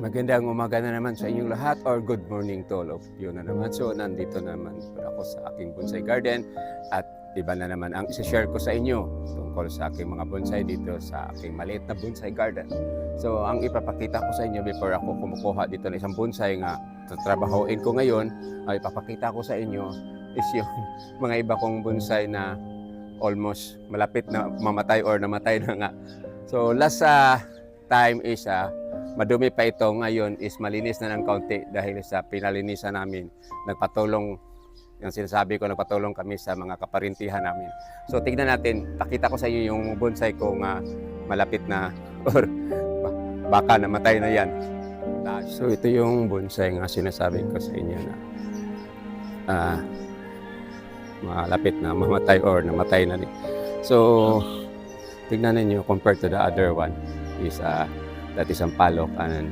Magandang umaga na naman sa inyong lahat or good morning to all of you na naman. So nandito naman ako sa aking bonsai garden at iba na naman ang isi-share ko sa inyo tungkol sa aking mga bonsai dito sa aking maliit na bonsai garden. So ang ipapakita ko sa inyo before ako kumukuha dito ng isang bonsai nga tatrabahoin ko ngayon, ay ipapakita ko sa inyo is yung mga iba kong bonsai na almost malapit na mamatay or namatay na nga. So last time is madumi pa ito, ngayon is malinis na ng kaunti dahil sa pinalinisan namin. Nagpatulong, yung sinasabi ko, nagpatulong kami sa mga kaparintihan namin. So tignan natin, pakita ko sa inyo yung bonsai ko nga malapit na or baka namatay na yan. So ito yung bonsai nga sinasabi ko sa inyo na malapit na mamatay or namatay na rin. So tignan ninyo compared to the other one is that is sampalok, and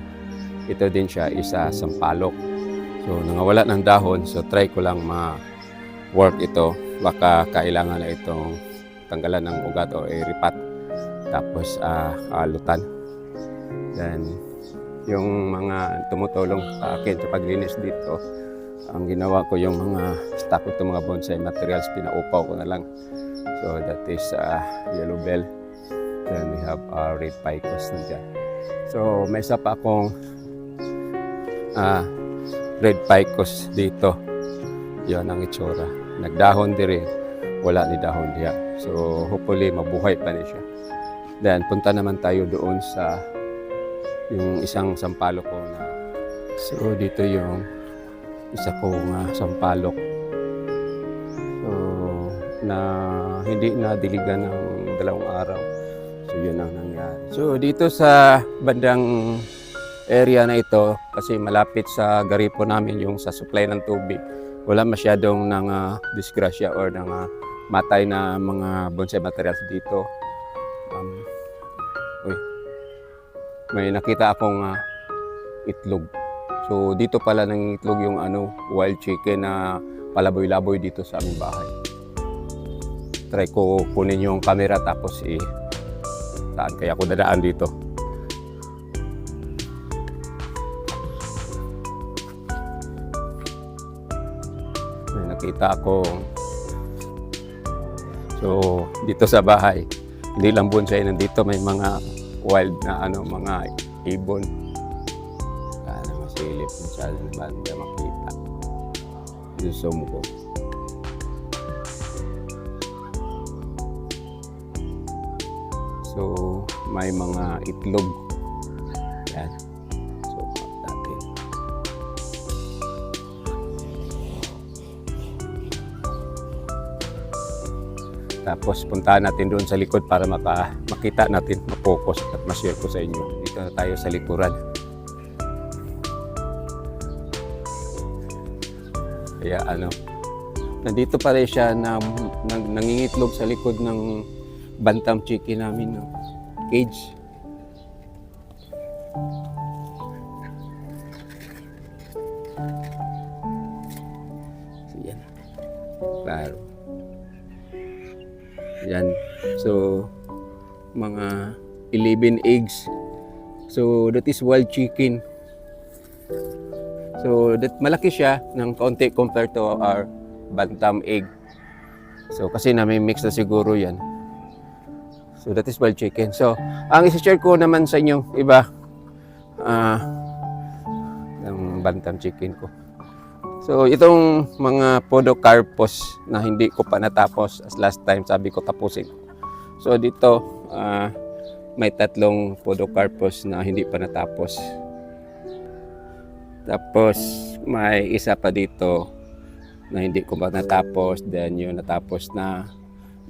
ito din siya isa sampalok. So nangawala ng dahon, so try ko lang ma-work ito. Baka kailangan na itong tanggalan ng ugat o iripat, tapos alutan. Then yung mga tumutulong sa akin sa paglinis dito, ang ginawa ko yung mga stock ito mga bonsai materials, pinaupaw ko na lang. So that is yellow bell, then we have red ficus na dyan. So may isa pa akong red ficus dito. Yan ang itsura. Nagdahon din, wala ni dahon diya. So hopefully mabuhay pa niya siya. Then punta naman tayo doon sa yung isang sampalok ko na. So dito yung isa kong sampalok. So na hindi na diligan ng 2 araw. So yun ang nangyari. So dito sa bandang area na ito, kasi malapit sa garipo namin yung sa supply ng tubig, wala masyadong disgrasya or matay na mga bonsai materials dito. May nakita akong itlog. So dito pala nang itlog yung wild chicken na palaboy-laboy dito sa aming bahay. Try ko kunin yung camera tapos saan kaya ako dadaan dito. May nakita ako. So dito sa bahay, hindi lang bonsai, nandito may mga wild na mga ibon. Sana masilip sa banda makita. Zoom ko. So may mga itlog. Yan. So natin. Tapos puntahan natin doon sa likod para makita natin, ma-focus at ma-share ko sa inyo. Dito na tayo sa likuran. Kaya nandito pa rin siya na nangingitlog sa likod ng bantam chicken namin, cage. So yan. Claro. Yan. So mga 11 eggs. So that is wild chicken. So that malaki siya ng kaunti compared to our bantam egg. So kasi mix na siguro yan. So that is wild chicken. So ang isi-share ko naman sa inyo iba ng bantam chicken ko. So itong mga podocarpus na hindi ko pa natapos, as last time sabi ko tapusin. So dito may 3 podocarpus na hindi pa natapos. Tapos may isa pa dito na hindi ko pa natapos, then yun natapos na.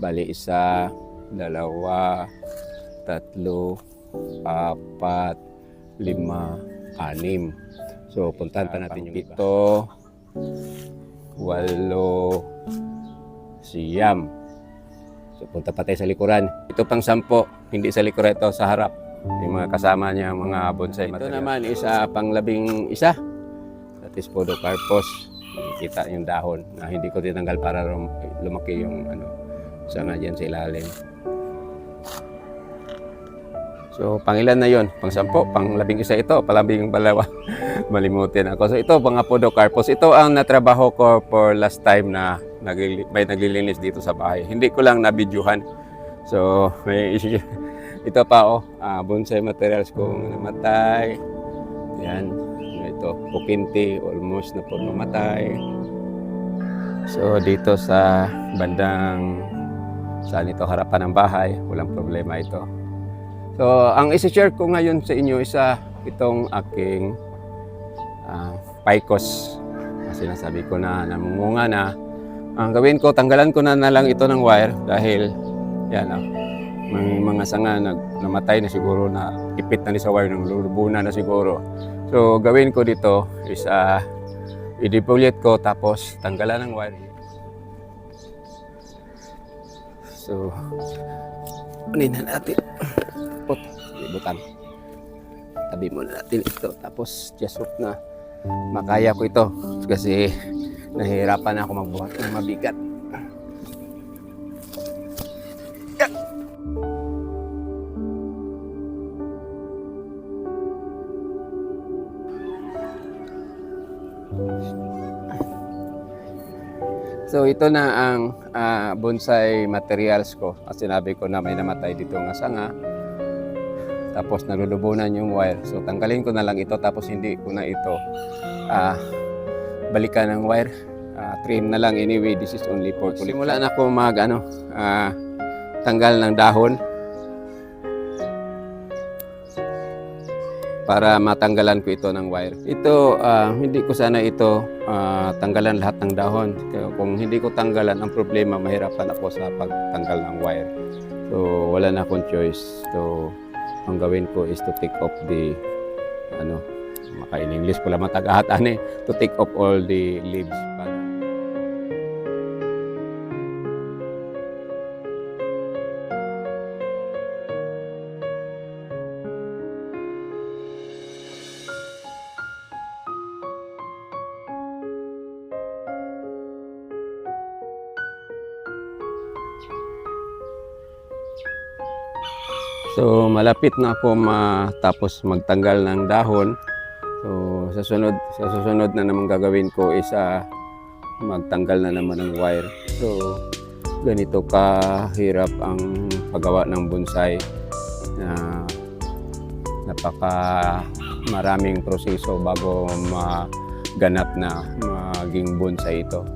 Bali 1, 2, 3, 4, 5, 6. So puntahan pa natin yung 7, 8, 9. So punta pa tayo sa likuran. Ito pang 10, hindi sa likuran, ito sa harap. Yung mga kasama niya, mga bonsai material. Ito naman isa pang 11. That is podocarpus. Kita yung dahon na hindi ko tinanggal para lumaki yung sanga dyan sa ilalim. So, pangilan na yon? Pang 10, pang 11 ito, palabing balawa. Malimutin ako. So, ito, pang Apodocarpus. Ito ang natrabaho ko for last time na may naglilinis dito sa bahay. Hindi ko lang nabidyuhan. So, may ito pa, bonsai materials kong namatay. Yan. Ito, pukinti, almost na po namatay. So, dito sa bandang saan ito, harapan ng bahay, walang problema ito. So, ang isi-share ko ngayon sa inyo isa itong aking Ficus. Kasi nasabi ko na namunga na. Ang gawin ko, tanggalan ko na lang ito ng wire dahil yan, may mga sanga namatay na siguro na ipit na ni sa wire, ng lulubunan na siguro. So, gawin ko dito is i-defoliate ko tapos tanggalan ng wire. So, kunin na natin. Ibutan. Tabi muna natin ito. Tapos, just hope na makaya ko ito. Kasi, nahihirapan ako magbuhat ng mabigat. So ito na ang bonsai materials ko. As sinabi ko na may namatay dito ng sanga. Tapos nalulubunan yung wire. So tanggalin ko na lang ito tapos hindi ko na ito balikan ng wire. Trim na lang anyway. This is only for kulit. Simula na ako tanggal ng dahon. Para matanggalan ko ito ng wire. Ito, hindi ko sana ito tanggalan lahat ng dahon. Kung hindi ko tanggalan, ang problema, mahirapan ako sa pagtanggal ng wire. So, wala na akong choice. So, ang gawin ko is to take off the, maka-in-English pala matagahat, to take off all the leaves. So malapit na ako matapos magtanggal ng dahon. So sa susunod na naman gagawin ko is magtanggal na naman ng wire. So ganito kahirap ang paggawa ng bonsai na napaka maraming proseso bago maganap na maging bonsai ito.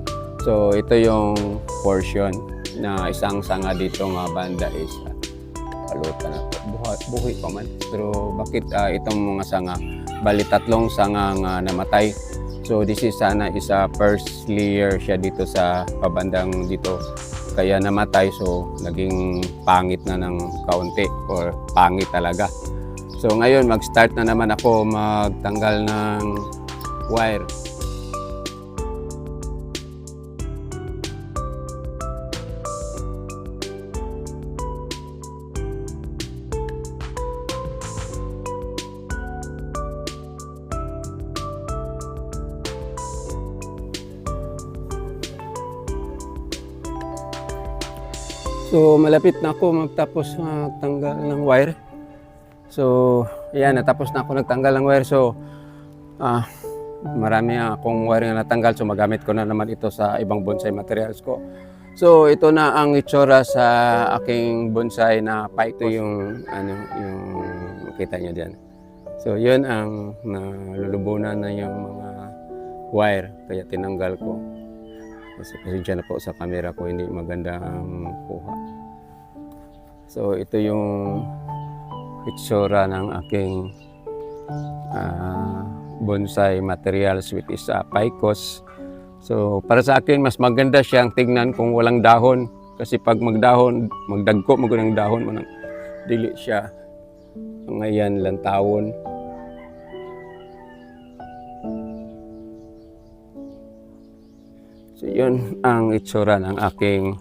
So ito yung portion na isang sanga dito nga banda is palutan na to. Buhay pa man. Pero bakit itong mga sanga? Bali 3 sanga nga namatay. So this is sana isa first layer siya dito sa pabandang dito. Kaya namatay, so naging pangit na ng kaunti or pangit talaga. So ngayon mag-start na naman ako magtanggal ng wire. So malapit na ako magtapos magtanggal ng wire. So ayan, natapos na ako nagtanggal ng wire. So marami akong wire na natanggal. So magamit ko na naman ito sa ibang bonsai materials ko. So ito na ang itsura sa aking bonsai na Ficus. Ito yung yung makita niyo diyan. So yun ang nalulubunan na yung mga wire, kaya tinanggal ko. Kasi pasensya na po sa camera ko, hindi maganda ang kuha. So ito yung itsura ng aking bonsai materials, which is Ficus. So para sa akin, mas maganda siyang tignan kung walang dahon. Kasi pag magdahon, magdagko ng dahon, manang dili siya ngayon lantawon. So yun ang itsura ng aking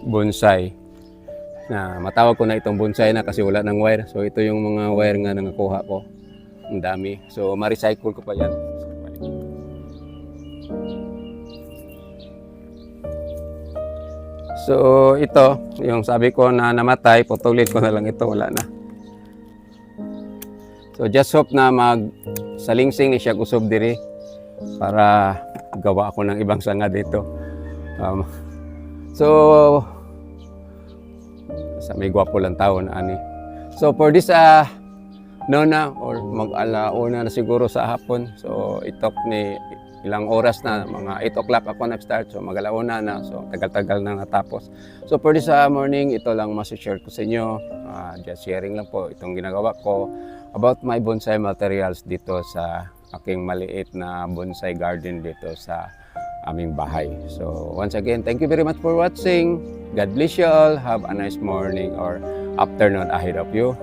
bonsai. Na matawag ko na itong bonsai na kasi wala ng wire. So ito yung mga wire nga na nakuha ko. Ang dami. So ma-recycle ko pa yan. So ito, yung sabi ko na namatay, putulin ko na lang ito, wala na. So just hope na salingsing ni siya kusob diri para gawa ako ng ibang sanga dito. So sa may gwapo lang taon ani. So for this nona or mag-alauna na siguro sa hapon. So itok ni ilang oras na, mga 8 o'clock ako nag-start. So mag-alauna na. So tagal-tagal na natapos. So for this morning, ito lang masishare ko sa inyo. Just sharing lang po itong ginagawa ko about my bonsai materials dito sa aking maliit na bonsai garden dito sa aming bahay. So once again, thank you very much for watching. God bless you all. Have a nice morning or afternoon ahead of you.